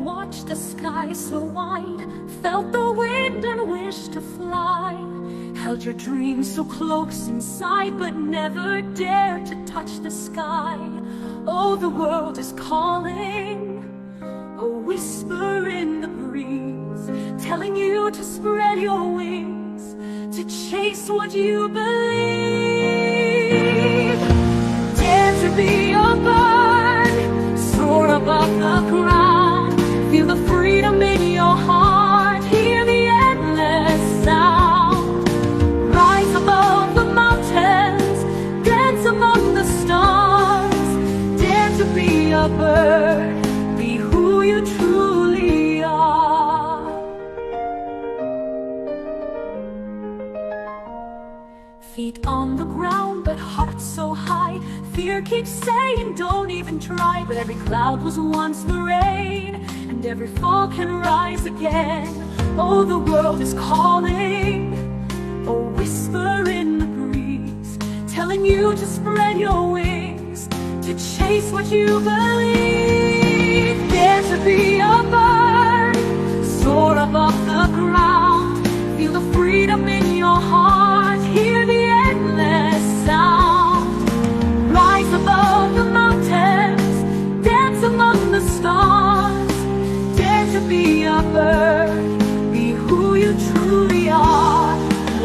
watched the sky so wide, felt the wind and wished to fly. Held your dreams so close inside, but never dared to touch the sky. Oh, the world is calling, a whisper in the breeze, telling you to spread your wings, to chase what you believe. Dare to be a bird, soar above the ground. Feel the freedom in your heart, hear the endless sound. Rise above the mountains, dance among the stars. Dare to be a bird, be who you truly are. Feet on the ground, but heart so high. Fear keeps saying don't even try, but every cloud was once the rain, and every fall can rise again. Oh, the world is calling, a whisper in the breeze, telling you to spread your wings, to chase what you believe. Dare to be a bird, soar above the ground. Feel the freedom in your heart, hear the endless sound. Rise above the mountains, dance among the stars. Dare to be a bird, be who you truly are.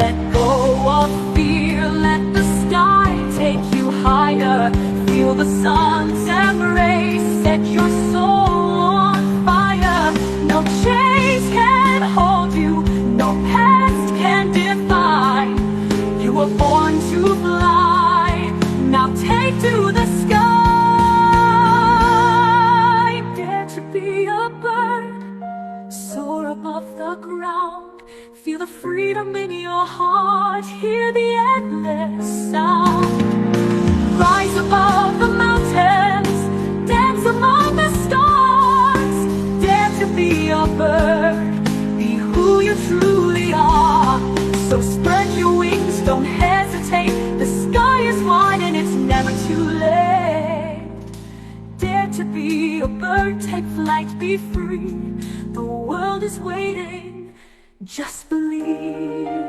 Let go of fear, let the sky take you higher. Feel the sun's embrace, set your soul on fire. No chains can hold you, no past can define. You were born to fly, now take to the sky. Dare to be a bird, soar above the ground. Feel the freedom in your heart, hear the endless sound. Rise above the mountains, dance among the stars. Dare to be a bird, be who you truly are. So spread your wings, don't hesitate. The sky is wide and it's never too late. Dare to be a bird, take flight, be free. The world is waiting, just believe.